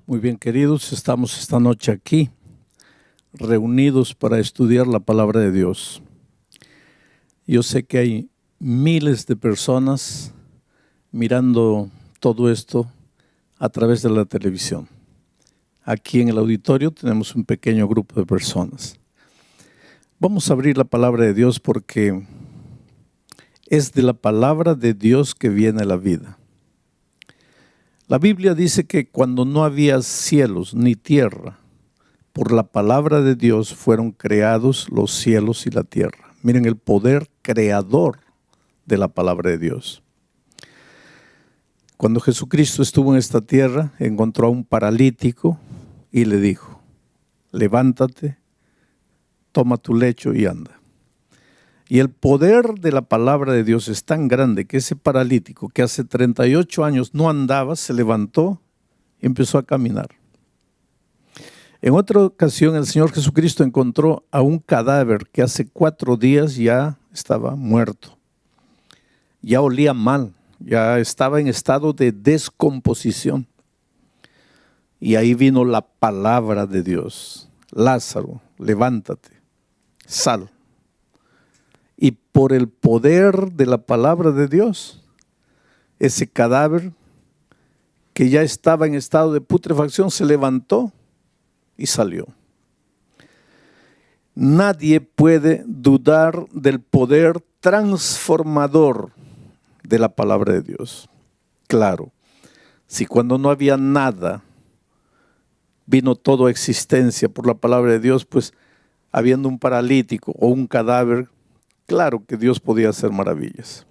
Muy bien, queridos, estamos esta noche aquí, reunidos para estudiar la palabra de Dios. Yo sé que hay miles de personas mirando todo esto a través de la televisión. Aquí en el auditorio tenemos un pequeño grupo de personas. Vamos a abrir la palabra de Dios porque es de la palabra de Dios que viene la vida. La Biblia dice que cuando no había cielos ni tierra, por la palabra de Dios fueron creados los cielos y la tierra. Miren el poder creador de la palabra de Dios. Cuando Jesucristo estuvo en esta tierra, encontró a un paralítico y le dijo: levántate, toma tu lecho y anda. Y el poder de la palabra de Dios es tan grande que ese paralítico que hace 38 años no andaba, se levantó y empezó a caminar. En otra ocasión el Señor Jesucristo encontró a un cadáver que hace 4 días ya estaba muerto. Ya olía mal, ya estaba en estado de descomposición. Y ahí vino la palabra de Dios: Lázaro, levántate, sal. Y por el poder de la palabra de Dios, ese cadáver que ya estaba en estado de putrefacción se levantó y salió. Nadie puede dudar del poder transformador de la palabra de Dios. Claro, si cuando no había nada vino todo a existencia por la palabra de Dios, pues habiendo un paralítico o un cadáver, claro que Dios podía hacer maravillas.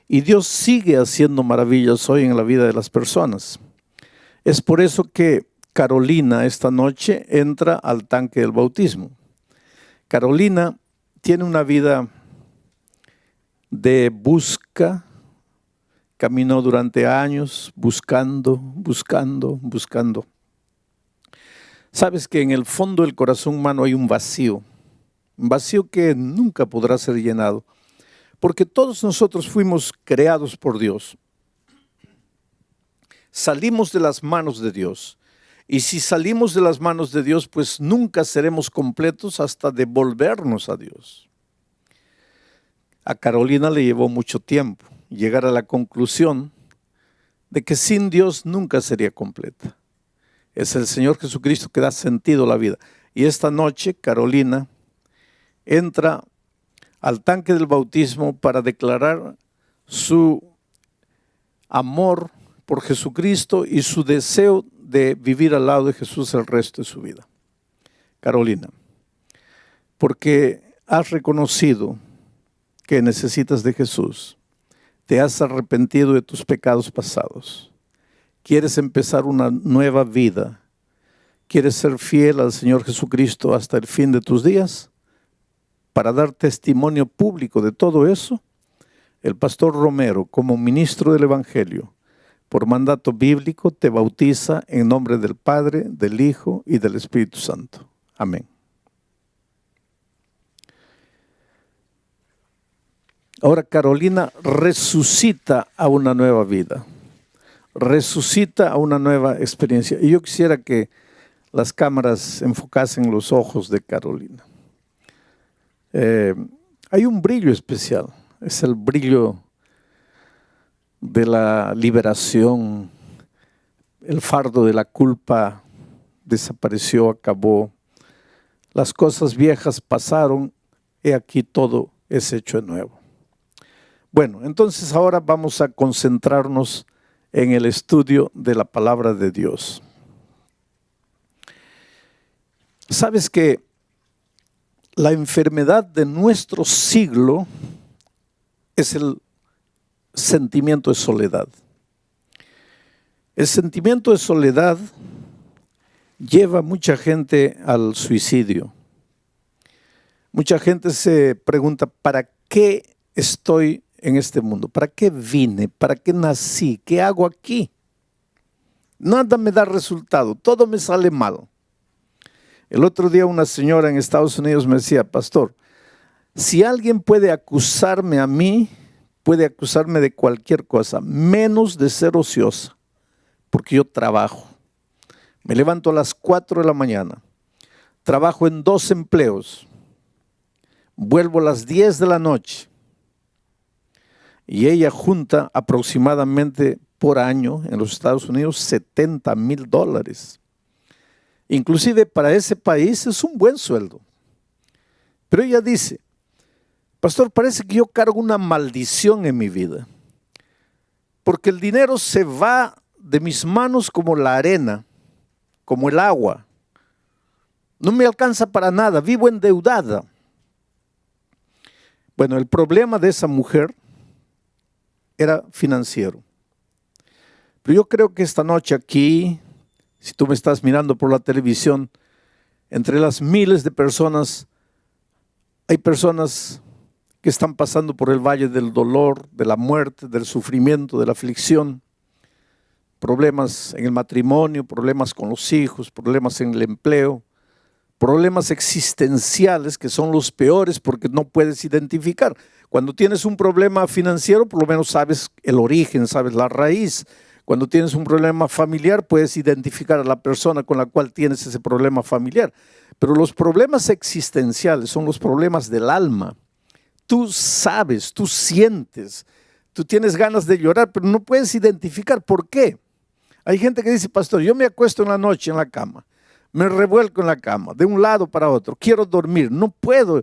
Y Dios sigue haciendo maravillas hoy en la vida de las personas. Es por eso que Carolina esta noche entra al tanque del bautismo. Carolina tiene una vida de busca, caminó durante años buscando. Sabes que en el fondo del corazón humano hay un vacío que nunca podrá ser llenado, porque todos nosotros fuimos creados por Dios. Salimos de las manos de Dios, y si salimos de las manos de Dios, pues nunca seremos completos hasta devolvernos a Dios. A Carolina le llevó mucho tiempo llegar a la conclusión de que sin Dios nunca sería completa. Es el Señor Jesucristo que da sentido a la vida. Y esta noche Carolina entra al tanque del bautismo para declarar su amor por Jesucristo y su deseo de vivir al lado de Jesús el resto de su vida. Carolina, porque has reconocido que necesitas de Jesús, te has arrepentido de tus pecados pasados, quieres empezar una nueva vida, quieres ser fiel al Señor Jesucristo hasta el fin de tus días. Para dar testimonio público de todo eso, el pastor Romero, como ministro del Evangelio, por mandato bíblico, te bautiza en nombre del Padre, del Hijo y del Espíritu Santo. Amén. Ahora Carolina resucita a una nueva vida, resucita a una nueva experiencia. Y yo quisiera que las cámaras enfocasen los ojos de Carolina. Hay un brillo especial, es el brillo de la liberación. El fardo de la culpa desapareció, acabó. Las cosas viejas pasaron, he aquí todo es hecho de nuevo. Bueno, entonces ahora vamos a concentrarnos en el estudio de la palabra de Dios. ¿Sabes que la enfermedad de nuestro siglo es el sentimiento de soledad? El sentimiento de soledad lleva a mucha gente al suicidio. Mucha gente se pregunta: ¿para qué estoy en este mundo? ¿Para qué vine? ¿Para qué nací? ¿Qué hago aquí? Nada me da resultado, todo me sale mal. El otro día una señora en Estados Unidos me decía: pastor, si alguien puede acusarme a mí, puede acusarme de cualquier cosa, menos de ser ociosa, porque yo trabajo. Me levanto a las 4 de la mañana, trabajo en 2 empleos, vuelvo a las 10 de la noche y ella junta aproximadamente por año en los Estados Unidos $70,000. Inclusive para ese país es un buen sueldo. Pero ella dice, pastor, parece que yo cargo una maldición en mi vida, porque el dinero se va de mis manos como la arena, como el agua. No me alcanza para nada, vivo endeudada. Bueno, el problema de esa mujer era financiero. Pero yo creo que esta noche aquí, si tú me estás mirando por la televisión, entre las miles de personas, hay personas que están pasando por el valle del dolor, de la muerte, del sufrimiento, de la aflicción, problemas en el matrimonio, problemas con los hijos, problemas en el empleo, problemas existenciales que son los peores porque no puedes identificar. Cuando tienes un problema financiero, por lo menos sabes el origen, sabes la raíz. Cuando tienes un problema familiar, puedes identificar a la persona con la cual tienes ese problema familiar. Pero los problemas existenciales son los problemas del alma. Tú sabes, tú sientes, tú tienes ganas de llorar, pero no puedes identificar por qué. Hay gente que dice, pastor, yo me acuesto en la noche en la cama, me revuelco en la cama, de un lado para otro, quiero dormir, no puedo.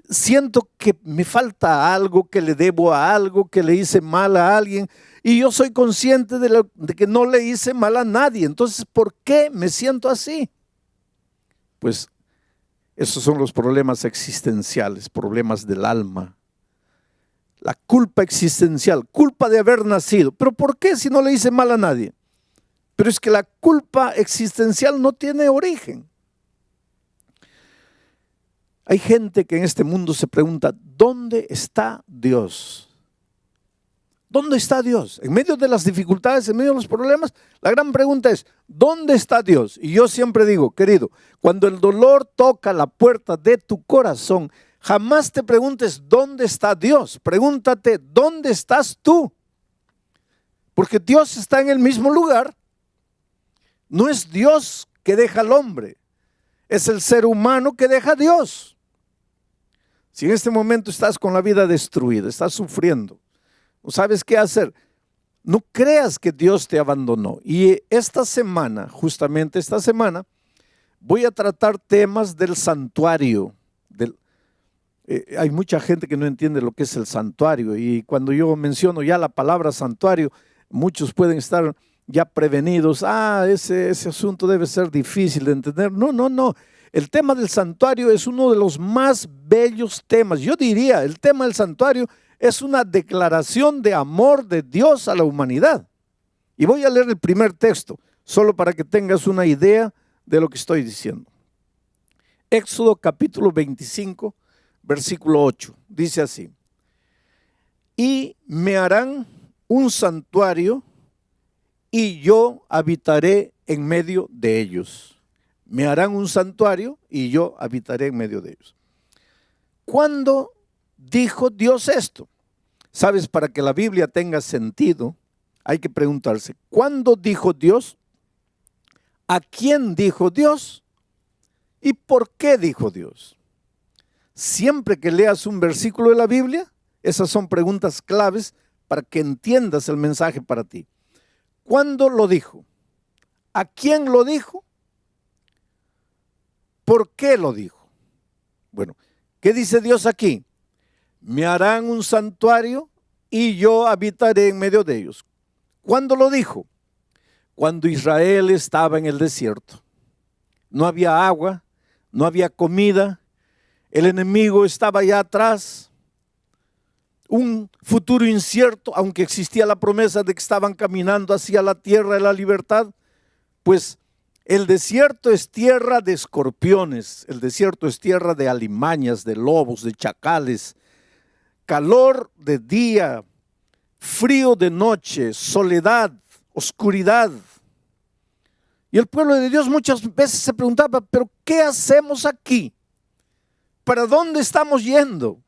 Siento que me falta algo, que le debo a algo, que le hice mal a alguien. Y yo soy consciente de que no le hice mal a nadie. Entonces, ¿por qué me siento así? Pues esos son los problemas existenciales, problemas del alma. La culpa existencial, culpa de haber nacido. ¿Pero por qué si no le hice mal a nadie? Pero es que la culpa existencial no tiene origen. Hay gente que en este mundo se pregunta, ¿dónde está Dios? ¿Dónde está Dios? En medio de las dificultades, en medio de los problemas, la gran pregunta es, ¿dónde está Dios? Y yo siempre digo, querido, cuando el dolor toca la puerta de tu corazón, jamás te preguntes, ¿dónde está Dios? Pregúntate, ¿dónde estás tú? Porque Dios está en el mismo lugar. No es Dios que deja al hombre, es el ser humano que deja a Dios. Si en este momento estás con la vida destruida, estás sufriendo, no sabes qué hacer, no creas que Dios te abandonó. Y esta semana, justamente esta semana, voy a tratar temas del santuario. Hay mucha gente que no entiende lo que es el santuario, y cuando yo menciono ya la palabra santuario, muchos pueden estar ya prevenidos. Ese asunto debe ser difícil de entender. No. El tema del santuario es uno de los más bellos temas. Yo diría, el tema del santuario es una declaración de amor de Dios a la humanidad. Y voy a leer el primer texto, solo para que tengas una idea de lo que estoy diciendo. Éxodo capítulo 25, versículo 8. Dice así: y me harán un santuario y yo habitaré en medio de ellos. Me harán un santuario y yo habitaré en medio de ellos. ¿Cuándo dijo Dios esto? Sabes, para que la Biblia tenga sentido, hay que preguntarse, ¿cuándo dijo Dios? ¿A quién dijo Dios? ¿Y por qué dijo Dios? Siempre que leas un versículo de la Biblia, esas son preguntas claves para que entiendas el mensaje para ti. ¿Cuándo lo dijo? ¿A quién lo dijo? ¿Por qué lo dijo? Bueno, ¿qué dice Dios aquí? Me harán un santuario y yo habitaré en medio de ellos. ¿Cuándo lo dijo? Cuando Israel estaba en el desierto. No había agua, no había comida, el enemigo estaba allá atrás. Un futuro incierto, aunque existía la promesa de que estaban caminando hacia la tierra de la libertad, pues el desierto es tierra de escorpiones, el desierto es tierra de alimañas, de lobos, de chacales, calor de día, frío de noche, soledad, oscuridad. Y el pueblo de Dios muchas veces se preguntaba, ¿pero qué hacemos aquí? ¿Para dónde estamos yendo?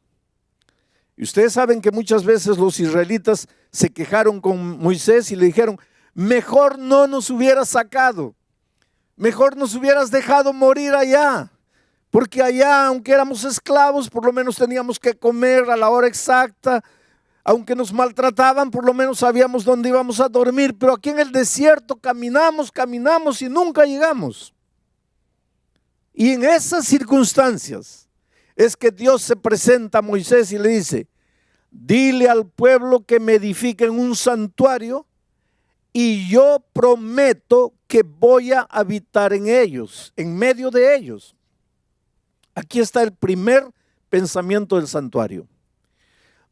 Y ustedes saben que muchas veces los israelitas se quejaron con Moisés y le dijeron, mejor no nos hubiera sacado. Mejor nos hubieras dejado morir allá. Porque allá, aunque éramos esclavos, por lo menos teníamos que comer a la hora exacta. Aunque nos maltrataban, por lo menos sabíamos dónde íbamos a dormir. Pero aquí en el desierto caminamos y nunca llegamos. Y en esas circunstancias es que Dios se presenta a Moisés y le dice: dile al pueblo que me edifiquen un santuario y yo prometo que voy a habitar en ellos, en medio de ellos. Aquí está el primer pensamiento del santuario.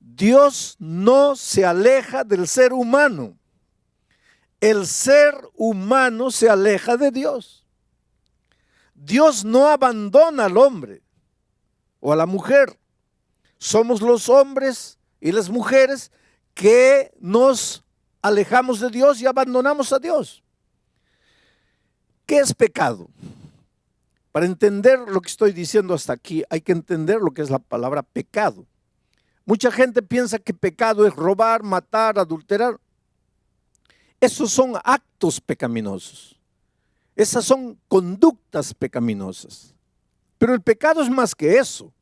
Dios no se aleja del ser humano. El ser humano se aleja de Dios. Dios no abandona al hombre o a la mujer. Somos los hombres y las mujeres que nos alejamos de Dios y abandonamos a Dios. ¿Qué es pecado? Para entender lo que estoy diciendo hasta aquí, hay que entender lo que es la palabra pecado. Mucha gente piensa que pecado es robar, matar, adulterar. Esos son actos pecaminosos. Esas son conductas pecaminosas. Pero el pecado es más que eso.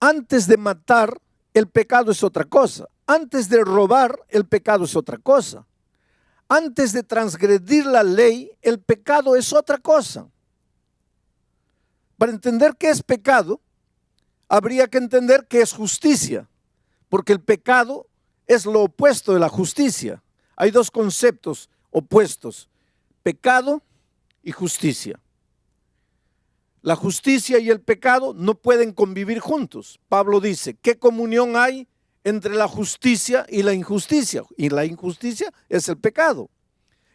Antes de matar, el pecado es otra cosa. Antes de robar, el pecado es otra cosa. Antes de transgredir la ley, el pecado es otra cosa. Para entender qué es pecado, habría que entender qué es justicia, porque el pecado es lo opuesto de la justicia. Hay dos conceptos opuestos: pecado y justicia. La justicia y el pecado no pueden convivir juntos. Pablo dice: ¿qué comunión hay entre la justicia y la injusticia? Y la injusticia es el pecado.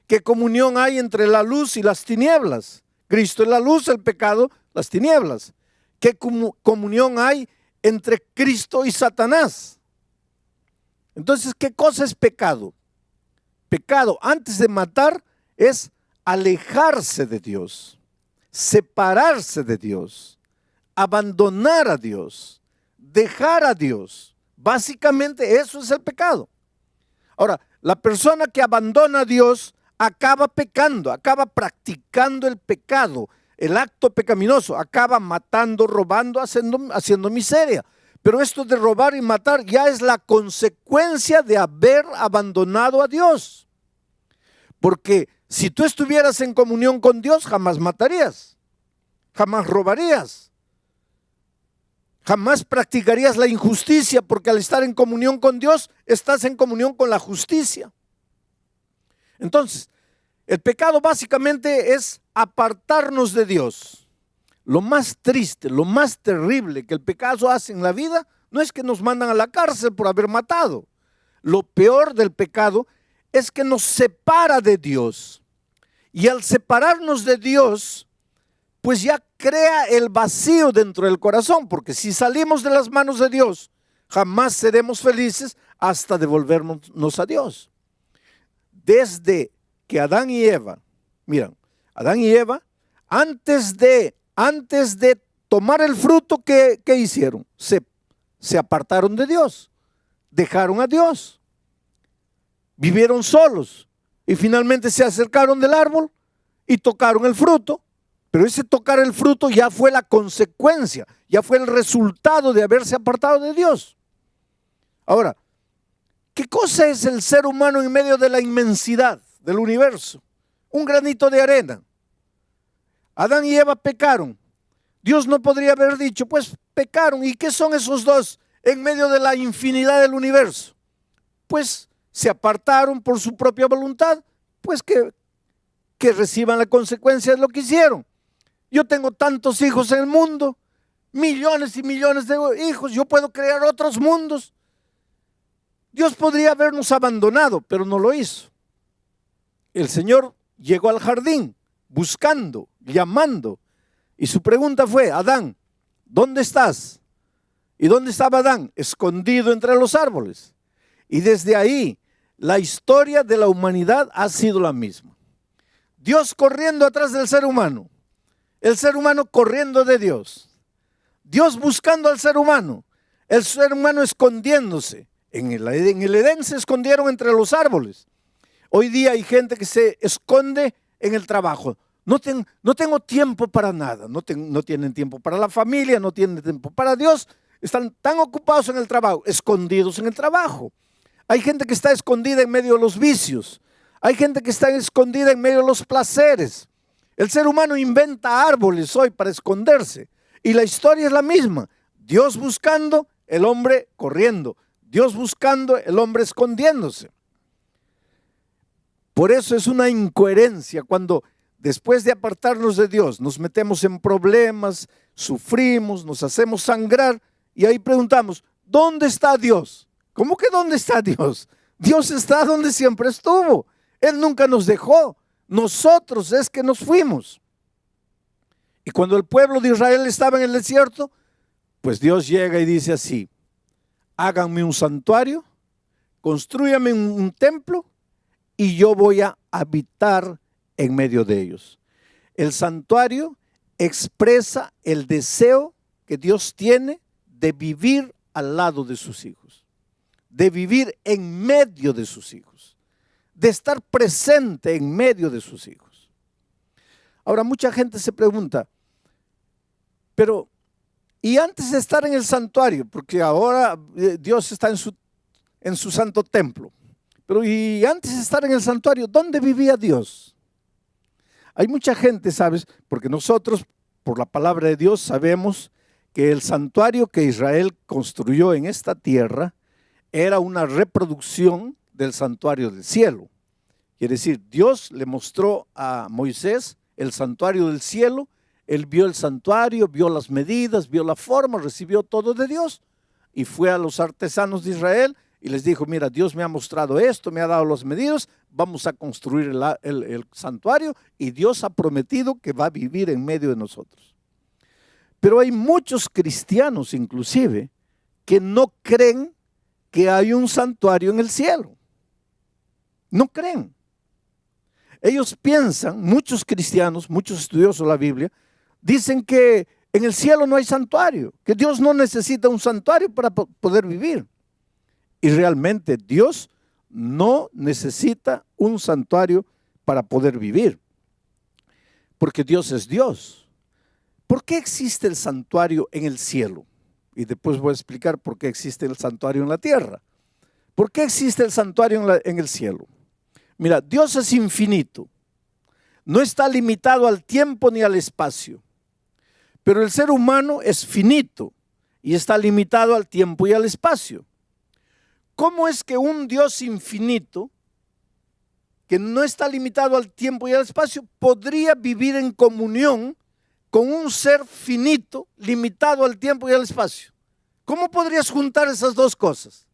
¿Qué comunión hay entre la luz y las tinieblas? Cristo es la luz, el pecado, las tinieblas. ¿Qué comunión hay entre Cristo y Satanás? Entonces, ¿qué cosa es pecado? Pecado, antes de matar, es alejarse de Dios, separarse de Dios, abandonar a Dios, dejar a Dios. Básicamente eso es el pecado. Ahora, la persona que abandona a Dios acaba pecando, acaba practicando el pecado, el acto pecaminoso, acaba matando, robando, haciendo miseria. Pero esto de robar y matar ya es la consecuencia de haber abandonado a Dios. Porque si tú estuvieras en comunión con Dios, jamás matarías, jamás robarías, jamás practicarías la injusticia, porque al estar en comunión con Dios, estás en comunión con la justicia. Entonces, el pecado básicamente es apartarnos de Dios. Lo más triste, lo más terrible que el pecado hace en la vida no es que nos mandan a la cárcel por haber matado. Lo peor del pecado es que nos separa de Dios. Y al separarnos de Dios, pues ya crea el vacío dentro del corazón, porque si salimos de las manos de Dios, jamás seremos felices hasta devolvernos a Dios. Desde que Adán y Eva, miran, Adán y Eva, antes de tomar el fruto, ¿qué hicieron? Se apartaron de Dios, dejaron a Dios, vivieron solos y finalmente se acercaron del árbol y tocaron el fruto. Pero ese tocar el fruto ya fue la consecuencia, ya fue el resultado de haberse apartado de Dios. Ahora, ¿qué cosa es el ser humano en medio de la inmensidad del universo? Un granito de arena. Adán y Eva pecaron. Dios no podría haber dicho, pues pecaron. ¿Y qué son esos dos en medio de la infinidad del universo? Pues se apartaron por su propia voluntad, pues que reciban la consecuencia de lo que hicieron. Yo tengo tantos hijos en el mundo, millones y millones de hijos, yo puedo crear otros mundos. Dios podría habernos abandonado, pero no lo hizo. El Señor llegó al jardín buscando, llamando, y su pregunta fue: Adán, ¿dónde estás? ¿Y dónde estaba Adán? Escondido entre los árboles. Y desde ahí la historia de la humanidad ha sido la misma. Dios corriendo atrás del ser humano, el ser humano corriendo de Dios, Dios buscando al ser humano, el ser humano escondiéndose. En el Edén se escondieron entre los árboles. Hoy día hay gente que se esconde en el trabajo. No tengo tiempo para nada. No tienen tiempo para la familia, no tienen tiempo para Dios. Están tan ocupados en el trabajo, escondidos en el trabajo. Hay gente que está escondida en medio de los vicios. Hay gente que está escondida en medio de los placeres. El ser humano inventa árboles hoy para esconderse. Y la historia es la misma. Dios buscando, el hombre corriendo. Dios buscando, el hombre escondiéndose. Por eso es una incoherencia cuando después de apartarnos de Dios nos metemos en problemas, sufrimos, nos hacemos sangrar y ahí preguntamos, ¿dónde está Dios? ¿Cómo que dónde está Dios? Dios está donde siempre estuvo. Él nunca nos dejó. Nosotros es que nos fuimos. Y cuando el pueblo de Israel estaba en el desierto, pues Dios llega y dice así, háganme un santuario, constrúyame un templo y yo voy a habitar en medio de ellos. El santuario expresa el deseo que Dios tiene de vivir al lado de sus hijos, de vivir en medio de sus hijos, de estar presente en medio de sus hijos. Ahora, mucha gente se pregunta, pero, ¿y antes de estar en el santuario? Porque ahora Dios está en su santo templo. Pero, ¿y antes de estar en el santuario, dónde vivía Dios? Hay mucha gente, ¿sabes? Porque nosotros, por la palabra de Dios, sabemos que el santuario que Israel construyó en esta tierra era una reproducción del santuario del cielo. Quiere decir, Dios le mostró a Moisés el santuario del cielo, él vio el santuario, vio las medidas, vio la forma, recibió todo de Dios y fue a los artesanos de Israel y les dijo, mira, Dios me ha mostrado esto, me ha dado las medidas, vamos a construir el santuario y Dios ha prometido que va a vivir en medio de nosotros. Pero hay muchos cristianos inclusive que no creen que hay un santuario en el cielo. No creen. Ellos piensan, muchos cristianos, muchos estudiosos de la Biblia, dicen que en el cielo no hay santuario, que Dios no necesita un santuario para poder vivir. Y realmente Dios no necesita un santuario para poder vivir, porque Dios es Dios. ¿Por qué existe el santuario en el cielo? Y después voy a explicar por qué existe el santuario en la tierra. ¿Por qué existe el santuario en el cielo? Mira, Dios es infinito, no está limitado al tiempo ni al espacio, pero el ser humano es finito y está limitado al tiempo y al espacio. ¿Cómo es que un Dios infinito, que no está limitado al tiempo y al espacio, podría vivir en comunión con un ser finito, limitado al tiempo y al espacio? ¿Cómo podrías juntar esas dos cosas?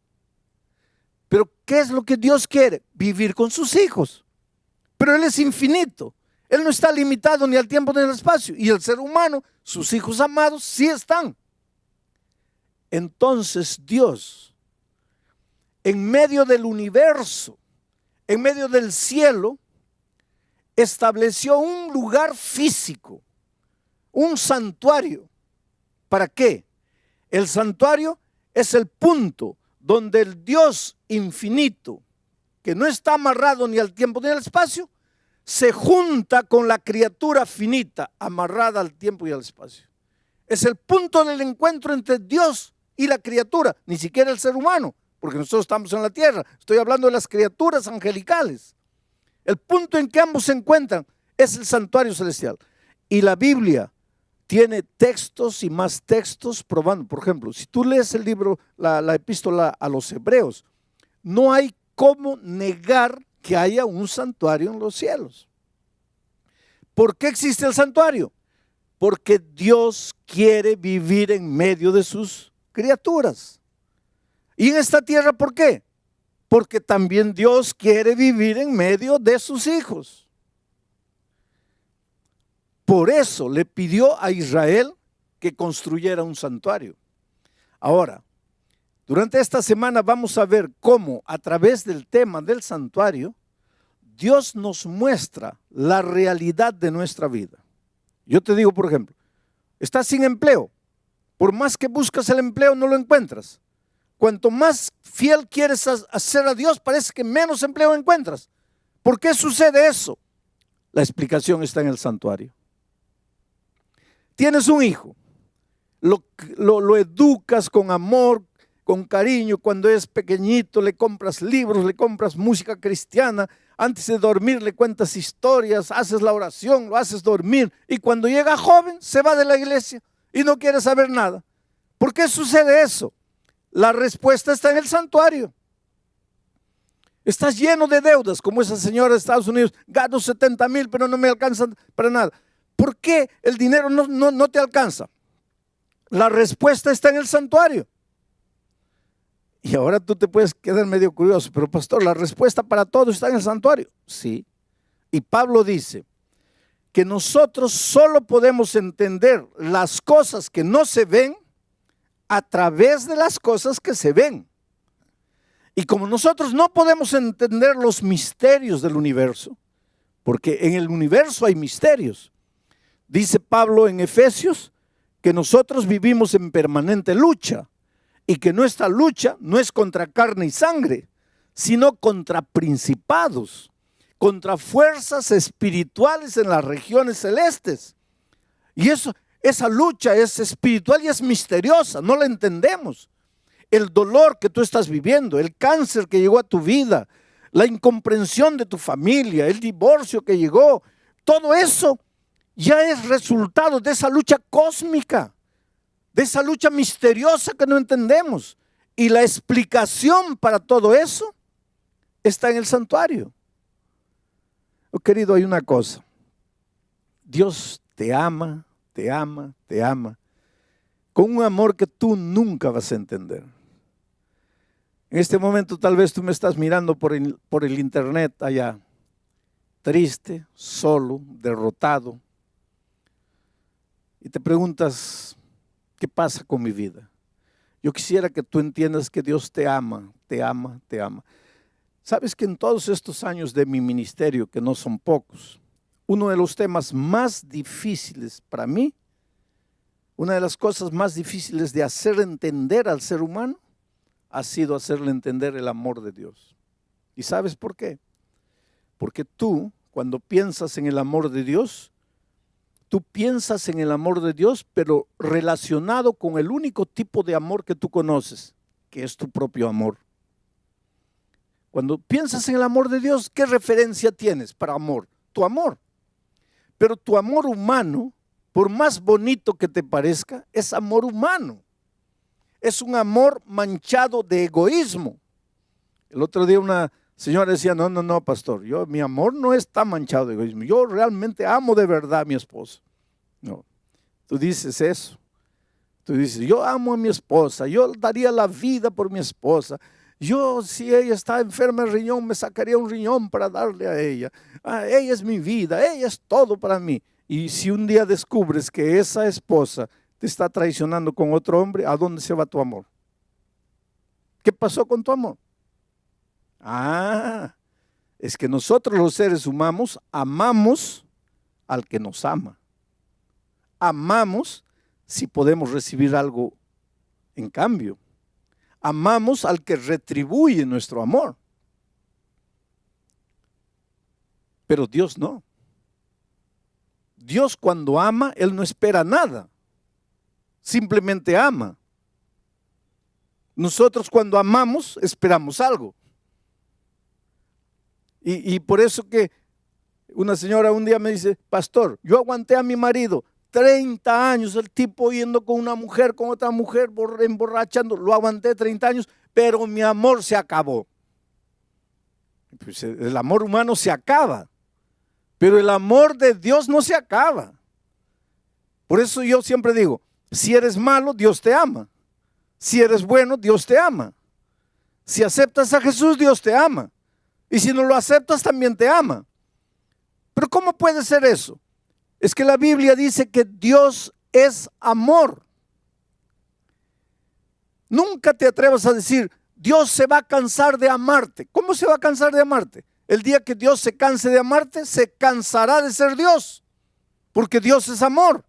Pero ¿qué es lo que Dios quiere? Vivir con sus hijos. Pero Él es infinito. Él no está limitado ni al tiempo ni al espacio. Y el ser humano, sus hijos amados, sí están. Entonces Dios, en medio del universo, en medio del cielo, estableció un lugar físico, un santuario. ¿Para qué? El santuario es el punto donde el Dios infinito, que no está amarrado ni al tiempo ni al espacio, se junta con la criatura finita, amarrada al tiempo y al espacio. Es el punto del encuentro entre Dios y la criatura, ni siquiera el ser humano, porque nosotros estamos en la tierra. Estoy hablando de las criaturas angelicales. El punto en que ambos se encuentran es el santuario celestial. Y la Biblia tiene textos y más textos probando. Por ejemplo, si tú lees el libro, la epístola a los Hebreos, no hay cómo negar que haya un santuario en los cielos. ¿Por qué existe el santuario? Porque Dios quiere vivir en medio de sus criaturas. ¿Y en esta tierra por qué? Porque también Dios quiere vivir en medio de sus hijos. Por eso le pidió a Israel que construyera un santuario. Ahora, durante esta semana vamos a ver cómo a través del tema del santuario, Dios nos muestra la realidad de nuestra vida. Yo te digo, por ejemplo, estás sin empleo. Por más que buscas el empleo, no lo encuentras. Cuanto más fiel quieres hacer a Dios, parece que menos empleo encuentras. ¿Por qué sucede eso? La explicación está en el santuario. Tienes un hijo, lo educas con amor, con cariño. Cuando es pequeñito le compras libros, le compras música cristiana. Antes de dormir le cuentas historias, haces la oración, lo haces dormir. Y cuando llega joven se va de la iglesia y no quiere saber nada. ¿Por qué sucede eso? La respuesta está en el santuario. Estás lleno de deudas, como esa señora de Estados Unidos. Gano 70,000, pero no me alcanzan para nada. ¿Por qué el dinero no te alcanza? La respuesta está en el santuario. Y ahora tú te puedes quedar medio curioso, pero pastor, la respuesta para todo está en el santuario. Sí. Y Pablo dice que nosotros solo podemos entender las cosas que no se ven a través de las cosas que se ven. Y como nosotros no podemos entender los misterios del universo, porque en el universo hay misterios, dice Pablo en Efesios que nosotros vivimos en permanente lucha y que nuestra lucha no es contra carne y sangre, sino contra principados, contra fuerzas espirituales en las regiones celestes. Y esa lucha es espiritual y es misteriosa, no la entendemos. El dolor que tú estás viviendo, el cáncer que llegó a tu vida, la incomprensión de tu familia, el divorcio que llegó, todo eso ya es resultado de esa lucha cósmica, de esa lucha misteriosa que no entendemos. Y la explicación para todo eso está en el santuario. Oh, querido, hay una cosa. Dios te ama, te ama, te ama, con un amor que tú nunca vas a entender. En este momento tal vez tú me estás mirando por el internet allá, triste, solo, derrotado, y te preguntas, ¿qué pasa con mi vida? Yo quisiera que tú entiendas que Dios te ama, te ama, te ama. Sabes que en todos estos años de mi ministerio, que no son pocos, uno de los temas más difíciles para mí, una de las cosas más difíciles de hacer entender al ser humano, ha sido hacerle entender el amor de Dios. ¿Y sabes por qué? Porque tú, cuando piensas en el amor de Dios, tú piensas en el amor de Dios, pero relacionado con el único tipo de amor que tú conoces, que es tu propio amor. Cuando piensas en el amor de Dios, ¿qué referencia tienes para amor? Tu amor. Pero tu amor humano, por más bonito que te parezca, es amor humano. Es un amor manchado de egoísmo. El otro día una señora decía, no, pastor, mi amor no está manchado de egoísmo. Yo realmente amo de verdad a mi esposa. No, tú dices eso. Tú dices, yo amo a mi esposa, yo daría la vida por mi esposa. Yo, si ella está enferma de riñón, me sacaría un riñón para darle a ella. Ella es mi vida, ella es todo para mí. Y si un día descubres que esa esposa te está traicionando con otro hombre, ¿a dónde se va tu amor? ¿Qué pasó con tu amor? Es que nosotros los seres humanos amamos al que nos ama. Amamos si podemos recibir algo en cambio. Amamos al que retribuye nuestro amor. Pero Dios no. Dios cuando ama, Él no espera nada. Simplemente ama. Nosotros cuando amamos esperamos algo. Y por eso que una señora un día me dice, pastor, yo aguanté a mi marido 30 años, el tipo yendo con una mujer, con otra mujer, emborrachando, lo aguanté 30 años, pero mi amor se acabó. Pues el amor humano se acaba, pero el amor de Dios no se acaba. Por eso yo siempre digo, si eres malo, Dios te ama. Si eres bueno, Dios te ama. Si aceptas a Jesús, Dios te ama. Y si no lo aceptas, también te ama. Pero ¿cómo puede ser eso? Es que la Biblia dice que Dios es amor. Nunca te atrevas a decir, Dios se va a cansar de amarte. ¿Cómo se va a cansar de amarte? El día que Dios se canse de amarte, se cansará de ser Dios. Porque Dios es amor.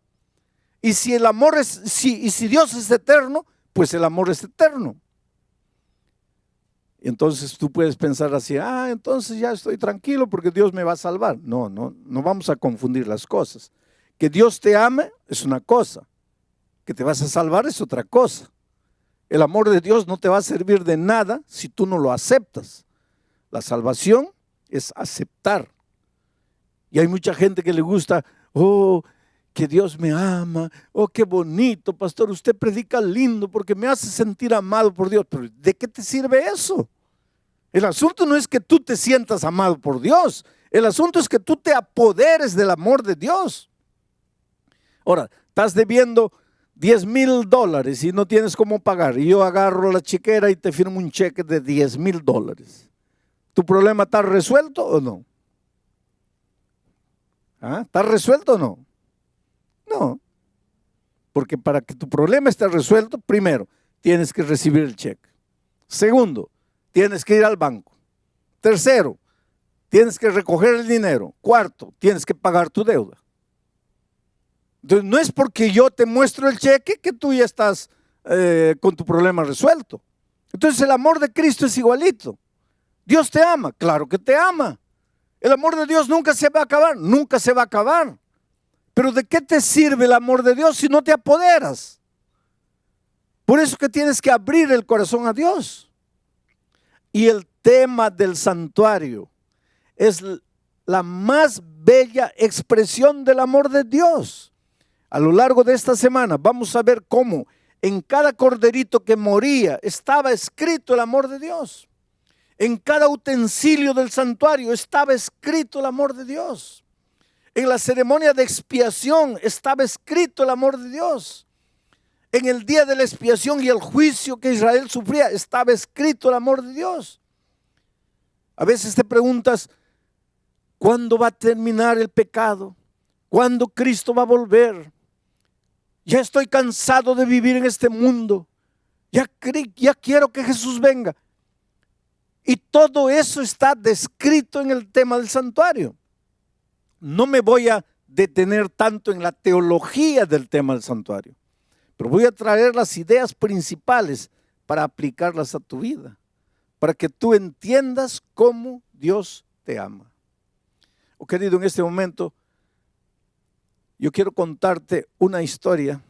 Y si el amor si Dios es eterno, pues el amor es eterno. Entonces tú puedes pensar así, entonces ya estoy tranquilo porque Dios me va a salvar. No vamos a confundir las cosas. Que Dios te ame es una cosa, que te vas a salvar es otra cosa. El amor de Dios no te va a servir de nada si tú no lo aceptas. La salvación es aceptar. Y hay mucha gente que le gusta, que Dios me ama, qué bonito, pastor, usted predica lindo porque me hace sentir amado por Dios. Pero ¿de qué te sirve eso? El asunto no es que tú te sientas amado por Dios, el asunto es que tú te apoderes del amor de Dios. Ahora, estás debiendo $10,000 y no tienes cómo pagar, y yo agarro la chequera y te firmo un cheque de $10,000. ¿Tu problema está resuelto o no? ¿Está resuelto o no? No, porque para que tu problema esté resuelto, primero, tienes que recibir el cheque. Segundo, tienes que ir al banco. Tercero, tienes que recoger el dinero. Cuarto, tienes que pagar tu deuda. Entonces, no es porque yo te muestro el cheque que tú ya estás con tu problema resuelto. Entonces, el amor de Cristo es igualito. Dios te ama, claro que te ama. El amor de Dios nunca se va a acabar, nunca se va a acabar. Pero ¿de qué te sirve el amor de Dios si no te apoderas? Por eso que tienes que abrir el corazón a Dios. Y el tema del santuario es la más bella expresión del amor de Dios. A lo largo de esta semana vamos a ver cómo en cada corderito que moría estaba escrito el amor de Dios. En cada utensilio del santuario estaba escrito el amor de Dios. En la ceremonia de expiación estaba escrito el amor de Dios. En el día de la expiación y el juicio que Israel sufría estaba escrito el amor de Dios. A veces te preguntas, ¿cuándo va a terminar el pecado? ¿Cuándo Cristo va a volver? Ya estoy cansado de vivir en este mundo. Ya quiero que Jesús venga. Y todo eso está descrito en el tema del santuario. No me voy a detener tanto en la teología del tema del santuario, pero voy a traer las ideas principales para aplicarlas a tu vida, para que tú entiendas cómo Dios te ama. Querido, en este momento yo quiero contarte una historia.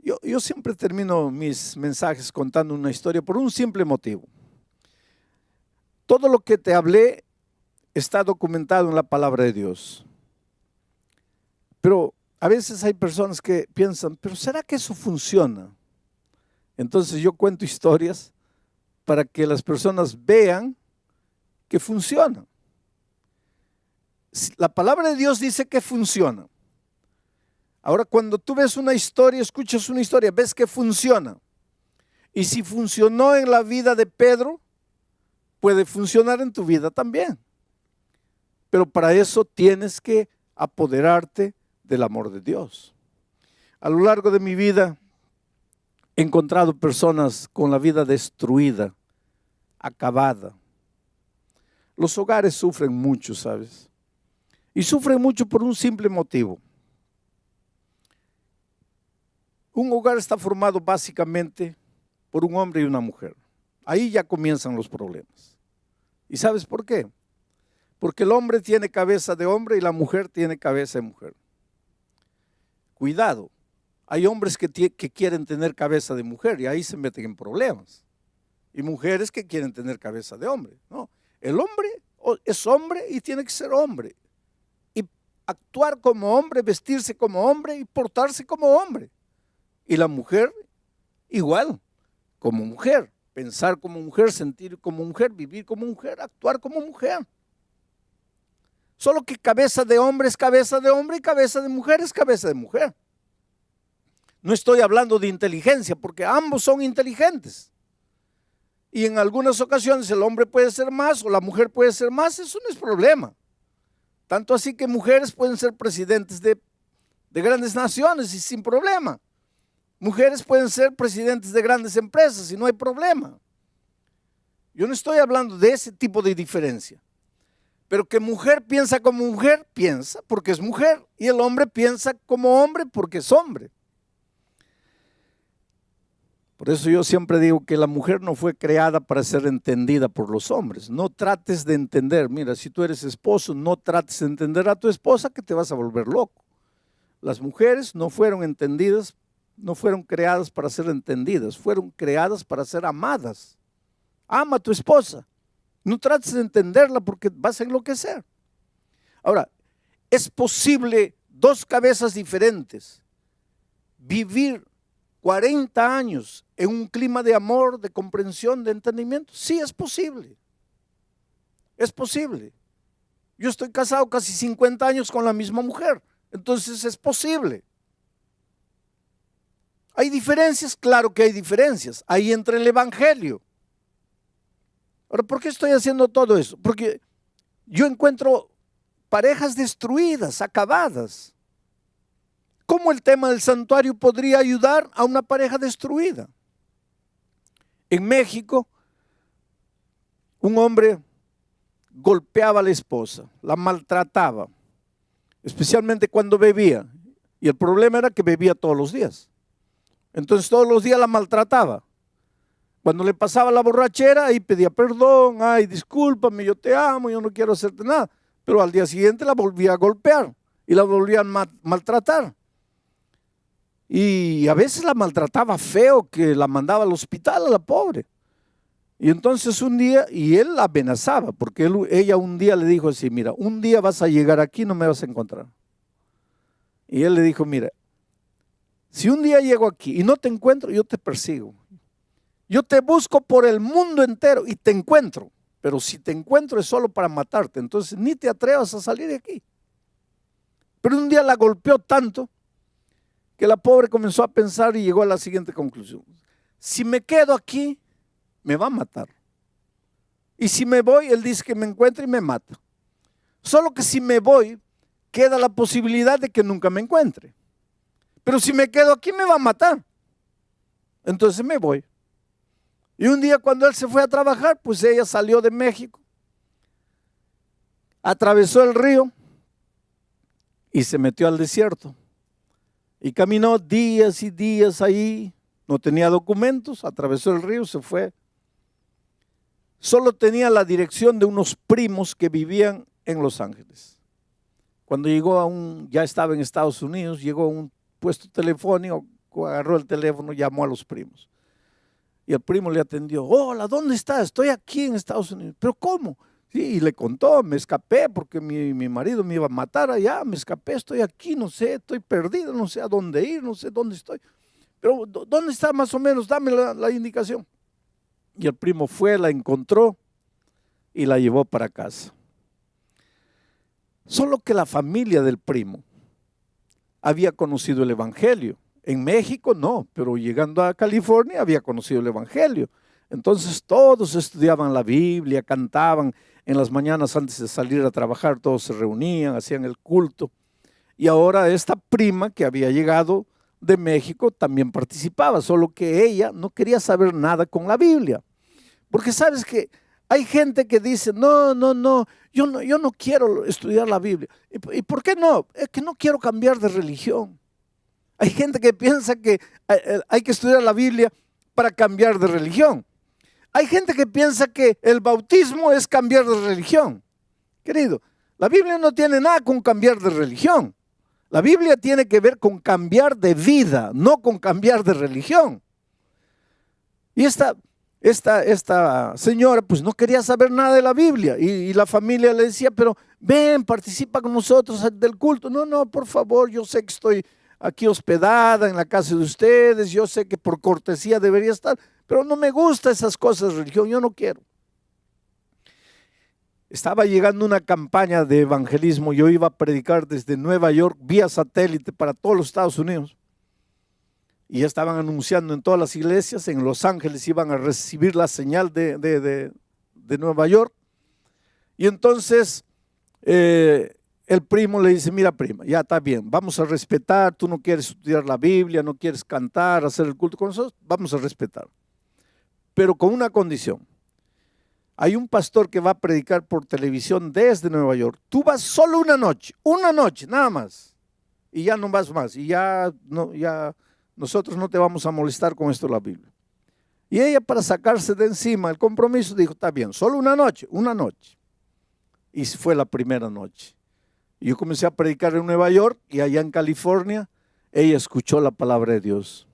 Yo siempre termino mis mensajes contando una historia por un simple motivo. Todo lo que te hablé está documentado en la palabra de Dios. Pero a veces hay personas que piensan, ¿pero será que eso funciona? Entonces yo cuento historias para que las personas vean que funciona. La palabra de Dios dice que funciona. Ahora, cuando tú ves una historia, escuchas una historia, ves que funciona. Y si funcionó en la vida de Pedro, puede funcionar en tu vida también. Pero para eso tienes que apoderarte del amor de Dios. A lo largo de mi vida he encontrado personas con la vida destruida, acabada. Los hogares sufren mucho, ¿sabes? Y sufren mucho por un simple motivo. Un hogar está formado básicamente por un hombre y una mujer. Ahí ya comienzan los problemas. ¿Y sabes por qué? Porque el hombre tiene cabeza de hombre y la mujer tiene cabeza de mujer. Cuidado, hay hombres que quieren tener cabeza de mujer y ahí se meten en problemas. Y mujeres que quieren tener cabeza de hombre. No, el hombre es hombre y tiene que ser hombre. Y actuar como hombre, vestirse como hombre y portarse como hombre. Y la mujer igual, como mujer. Pensar como mujer, sentir como mujer, vivir como mujer, actuar como mujer. Solo que cabeza de hombre es cabeza de hombre y cabeza de mujer es cabeza de mujer. No estoy hablando de inteligencia porque ambos son inteligentes. Y en algunas ocasiones el hombre puede ser más o la mujer puede ser más, eso no es problema. Tanto así que mujeres pueden ser presidentes de grandes naciones y sin problema. Mujeres pueden ser presidentes de grandes empresas y no hay problema. Yo no estoy hablando de ese tipo de diferencia. Pero que mujer piensa como mujer, piensa porque es mujer. Y el hombre piensa como hombre porque es hombre. Por eso yo siempre digo que la mujer no fue creada para ser entendida por los hombres. No trates de entender. Mira, si tú eres esposo, no trates de entender a tu esposa, que te vas a volver loco. Las mujeres no fueron entendidas, no fueron creadas para ser entendidas, fueron creadas para ser amadas. Ama a tu esposa. No trates de entenderla porque vas a enloquecer. Ahora, es posible dos cabezas diferentes vivir 40 años en un clima de amor, de comprensión, de entendimiento. Sí, es posible. Es posible. Yo estoy casado casi 50 años con la misma mujer. Entonces es posible. ¿Hay diferencias? Claro que hay diferencias. Ahí entra el evangelio. Ahora, ¿por qué estoy haciendo todo eso? Porque yo encuentro parejas destruidas, acabadas. ¿Cómo el tema del santuario podría ayudar a una pareja destruida? En México, un hombre golpeaba a la esposa, la maltrataba, especialmente cuando bebía. Y el problema era que bebía todos los días. Entonces todos los días la maltrataba. Cuando le pasaba la borrachera, ahí pedía perdón, ay, discúlpame, yo te amo, yo no quiero hacerte nada. Pero al día siguiente la volvía a golpear y la volvía a maltratar. Y a veces la maltrataba feo, que la mandaba al hospital a la pobre. Y entonces un día, y él la amenazaba, porque ella un día le dijo así, mira, un día vas a llegar aquí y no me vas a encontrar. Y él le dijo, mira, si un día llego aquí y no te encuentro, yo te persigo. Yo te busco por el mundo entero y te encuentro. Pero si te encuentro es solo para matarte, entonces ni te atrevas a salir de aquí. Pero un día la golpeó tanto que la pobre comenzó a pensar y llegó a la siguiente conclusión. Si me quedo aquí, me va a matar. Y si me voy, él dice que me encuentra y me mata. Solo que si me voy, queda la posibilidad de que nunca me encuentre. Pero si me quedo aquí, me va a matar. Entonces me voy. Y un día cuando él se fue a trabajar, pues ella salió de México, atravesó el río y se metió al desierto. Y caminó días y días ahí, no tenía documentos, atravesó el río, se fue. Solo tenía la dirección de unos primos que vivían en Los Ángeles. Cuando llegó ya estaba en Estados Unidos, llegó a un puesto telefónico, agarró el teléfono, llamó a los primos. Y el primo le atendió, hola, ¿dónde estás? Estoy aquí en Estados Unidos. ¿Pero cómo? Sí, y le contó, me escapé porque mi marido me iba a matar allá, me escapé, estoy aquí, no sé, estoy perdido, no sé a dónde ir, no sé dónde estoy. Pero ¿dónde está más o menos? Dame la indicación. Y el primo fue, la encontró y la llevó para casa. Solo que la familia del primo había conocido el evangelio. En México no, pero llegando a California había conocido el evangelio. Entonces todos estudiaban la Biblia, cantaban en las mañanas antes de salir a trabajar, todos se reunían, hacían el culto. Y ahora esta prima que había llegado de México también participaba, solo que ella no quería saber nada con la Biblia. Porque sabes que hay gente que dice, no, yo no quiero estudiar la Biblia. ¿Y por qué no? Es que no quiero cambiar de religión. Hay gente que piensa que hay que estudiar la Biblia para cambiar de religión. Hay gente que piensa que el bautismo es cambiar de religión. Querido, la Biblia no tiene nada con cambiar de religión. La Biblia tiene que ver con cambiar de vida, no con cambiar de religión. Y esta señora pues no quería saber nada de la Biblia y la familia le decía, pero ven, participa con nosotros del culto. No, por favor, yo sé que estoy aquí hospedada en la casa de ustedes, yo sé que por cortesía debería estar, pero no me gustan esas cosas de religión, yo no quiero. Estaba llegando una campaña de evangelismo, yo iba a predicar desde Nueva York vía satélite para todos los Estados Unidos. Y ya estaban anunciando en todas las iglesias, en Los Ángeles iban a recibir la señal de Nueva York. Y entonces el primo le dice, mira prima, ya está bien, vamos a respetar, tú no quieres estudiar la Biblia, no quieres cantar, hacer el culto con nosotros, vamos a respetar. Pero con una condición. Hay un pastor que va a predicar por televisión desde Nueva York. Tú vas solo una noche, nada más. Y ya no vas más. Y ya nosotros no te vamos a molestar con esto de la Biblia. Y ella, para sacarse de encima el compromiso, dijo, está bien, solo una noche. Y fue la primera noche. Yo comencé a predicar en Nueva York y allá en California, ella escuchó la palabra de Dios.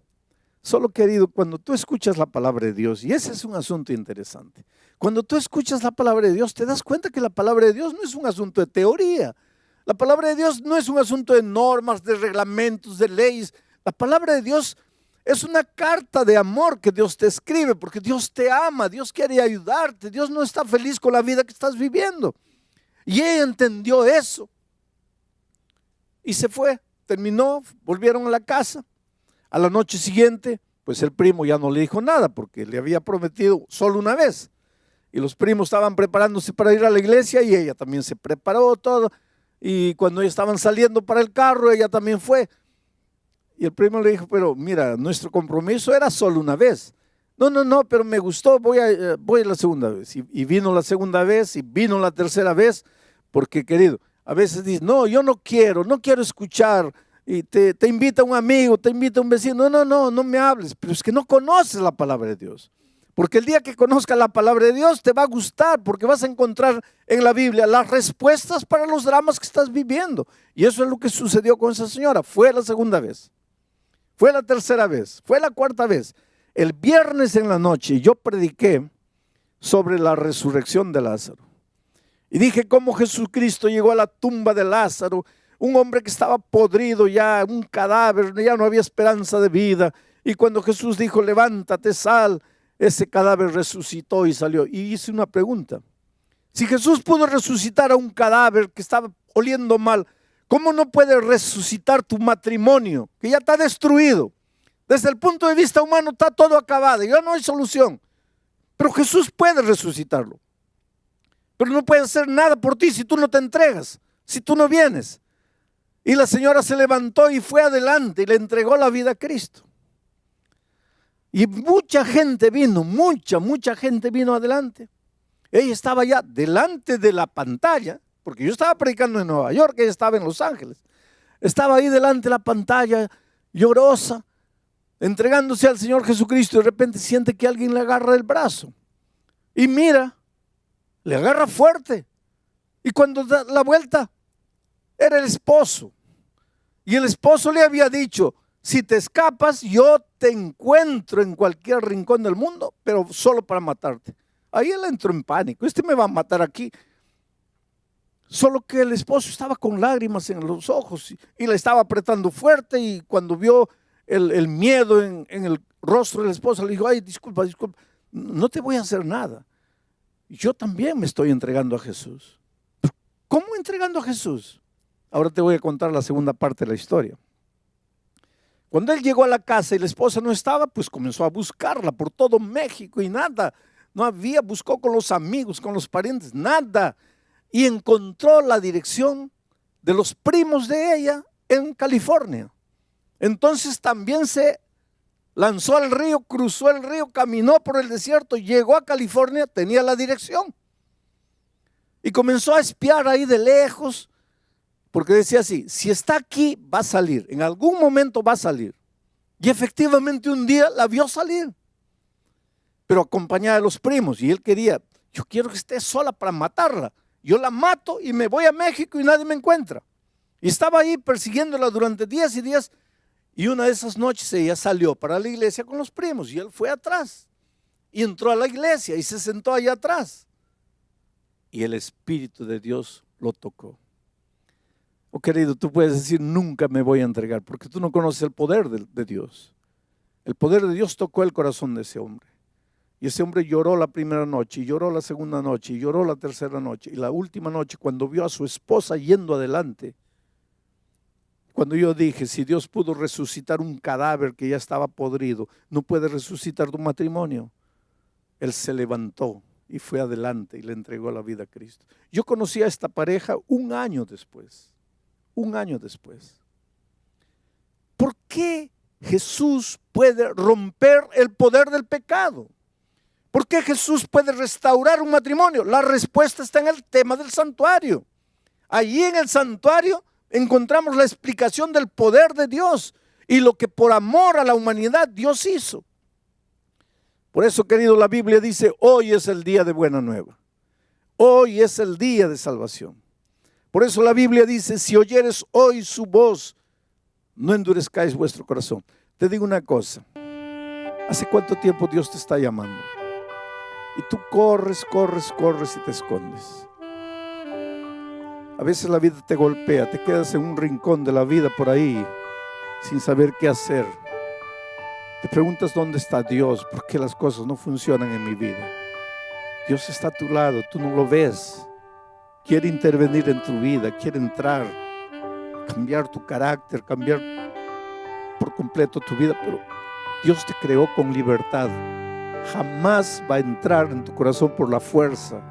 Solo, querido, cuando tú escuchas la palabra de Dios, y ese es un asunto interesante, cuando tú escuchas la palabra de Dios, te das cuenta que la palabra de Dios no es un asunto de teoría. La palabra de Dios no es un asunto de normas, de reglamentos, de leyes. La palabra de Dios es una carta de amor que Dios te escribe, porque Dios te ama, Dios quiere ayudarte, Dios no está feliz con la vida que estás viviendo. Y ella entendió eso. Y se fue, terminó, volvieron a la casa. A la noche siguiente, pues el primo ya no le dijo nada porque le había prometido solo una vez. Y los primos estaban preparándose para ir a la iglesia y ella también se preparó todo. Y cuando ellos estaban saliendo para el carro, ella también fue. Y el primo le dijo, pero mira, nuestro compromiso era solo una vez. No, pero me gustó, voy a la segunda vez. Y vino la segunda vez y vino la tercera vez, porque, querido, a veces dices, no, yo no quiero escuchar. Y te invita un amigo, te invita un vecino, no me hables, pero es que no conoces la palabra de Dios. Porque el día que conozcas la palabra de Dios te va a gustar, porque vas a encontrar en la Biblia las respuestas para los dramas que estás viviendo. Y eso es lo que sucedió con esa señora. Fue la segunda vez, fue la tercera vez, fue la cuarta vez. El viernes en la noche yo prediqué sobre la resurrección de Lázaro. Y dije cómo Jesucristo llegó a la tumba de Lázaro, un hombre que estaba podrido ya, un cadáver, ya no había esperanza de vida. Y cuando Jesús dijo, levántate, sal, ese cadáver resucitó y salió. Y hice una pregunta. Si Jesús pudo resucitar a un cadáver que estaba oliendo mal, ¿cómo no puede resucitar tu matrimonio, que ya está destruido? Desde el punto de vista humano está todo acabado, ya no hay solución. Pero Jesús puede resucitarlo. Pero no puede hacer nada por ti si tú no te entregas, si tú no vienes. Y la señora se levantó y fue adelante y le entregó la vida a Cristo. Y mucha gente vino, mucha gente vino adelante. Ella estaba ya delante de la pantalla, porque yo estaba predicando en Nueva York, ella estaba en Los Ángeles. Estaba ahí delante de la pantalla, llorosa, entregándose al Señor Jesucristo, y de repente siente que alguien le agarra el brazo. Y mira, le agarra fuerte. Y cuando da la vuelta, era el esposo. Y el esposo le había dicho, si te escapas, yo te encuentro en cualquier rincón del mundo, pero solo para matarte. Ahí él entró en pánico, este me va a matar aquí. Solo que el esposo estaba con lágrimas en los ojos y la estaba apretando fuerte, y cuando vio el miedo en el rostro del esposo, le dijo, ay, disculpa, no te voy a hacer nada. Yo también me estoy entregando a Jesús. ¿Cómo entregando a Jesús? Ahora te voy a contar la segunda parte de la historia. Cuando él llegó a la casa y la esposa no estaba, pues comenzó a buscarla por todo México y nada, no había, buscó con los amigos, con los parientes, nada. Y encontró la dirección de los primos de ella en California. Entonces también se lanzó al río, cruzó el río, caminó por el desierto, llegó a California, tenía la dirección. Y comenzó a espiar ahí de lejos, porque decía así, si está aquí va a salir, en algún momento va a salir. Y efectivamente un día la vio salir, pero acompañada de los primos. Y él quería, yo quiero que esté sola para matarla. Yo la mato y me voy a México y nadie me encuentra. Y estaba ahí persiguiéndola durante días y días. Y una de esas noches ella salió para la iglesia con los primos y él fue atrás. Y entró a la iglesia y se sentó allá atrás. Y el Espíritu de Dios lo tocó. Oh, querido, tú puedes decir, nunca me voy a entregar, porque tú no conoces el poder de Dios. El poder de Dios tocó el corazón de ese hombre. Y ese hombre lloró la primera noche, y lloró la segunda noche, y lloró la tercera noche. Y la última noche, cuando vio a su esposa yendo adelante, cuando yo dije, si Dios pudo resucitar un cadáver que ya estaba podrido, no puede resucitar tu matrimonio. Él se levantó y fue adelante y le entregó la vida a Cristo. Yo conocí a esta pareja un año después. ¿Por qué Jesús puede romper el poder del pecado? ¿Por qué Jesús puede restaurar un matrimonio? La respuesta está en el tema del santuario. Allí en el santuario encontramos la explicación del poder de Dios y lo que por amor a la humanidad Dios hizo. Por eso, querido, la Biblia dice, hoy es el día de buena nueva. Hoy es el día de salvación. Por eso la Biblia dice, si oyeres hoy su voz, no endurezcáis vuestro corazón. Te digo una cosa, ¿hace cuánto tiempo Dios te está llamando? Y tú corres y te escondes. A veces la vida te golpea, te quedas en un rincón de la vida por ahí, sin saber qué hacer. Te preguntas dónde está Dios, por qué las cosas no funcionan en mi vida. Dios está a tu lado, tú no lo ves. Quiere intervenir en tu vida, quiere entrar, cambiar tu carácter, cambiar por completo tu vida, pero Dios te creó con libertad. Jamás va a entrar en tu corazón por la fuerza.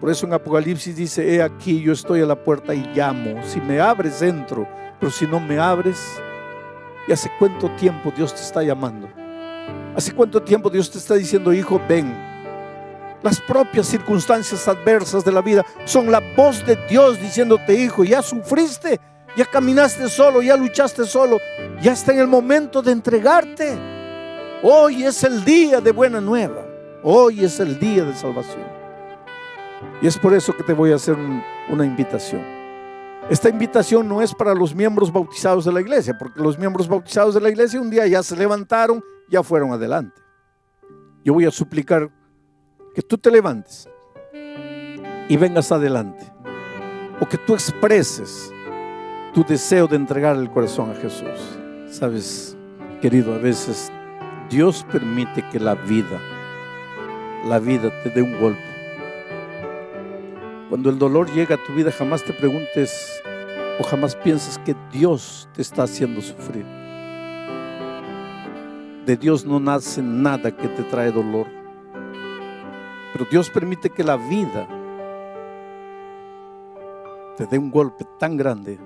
Por eso en Apocalipsis dice, he aquí yo estoy a la puerta y llamo. Si me abres entro, pero si no me abres. ¿Y hace cuánto tiempo Dios te está llamando? ¿Hace cuánto tiempo Dios te está diciendo, hijo, ven? Las propias circunstancias adversas de la vida son la voz de Dios diciéndote, hijo, ya sufriste, ya caminaste solo, ya luchaste solo, ya está en el momento de entregarte. Hoy es el día de buena nueva, hoy es el día de salvación. Y es por eso que te voy a hacer una invitación. Esta invitación no es para los miembros bautizados de la iglesia, porque los miembros bautizados de la iglesia un día ya se levantaron, ya fueron adelante. Yo voy a suplicar que tú te levantes y vengas adelante, o que tú expreses tu deseo de entregar el corazón a Jesús. Sabes, querido, a veces Dios permite que la vida te dé un golpe. Cuando el dolor llega a tu vida, jamás te preguntes o jamás pienses que Dios te está haciendo sufrir. De Dios no nace nada que te trae dolor. Pero Dios permite que la vida te dé un golpe tan grande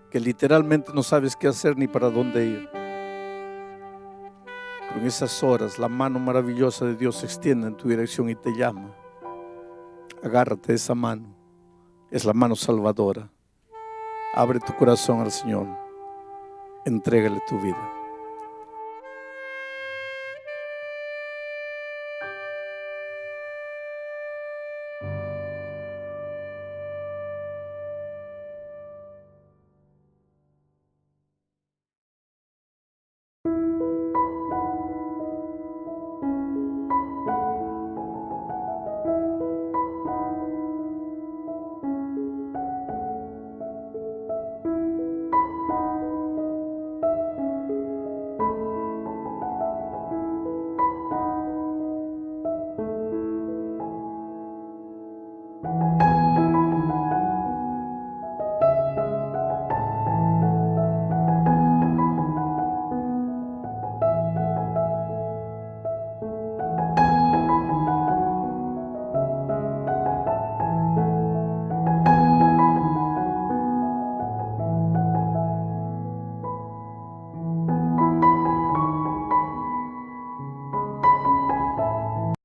que literalmente no sabes qué hacer ni para dónde ir. Pero en esas horas la mano maravillosa de Dios se extiende en tu dirección y te llama. Agárrate de esa mano, es la mano salvadora. Abre tu corazón al Señor, entrégale tu vida.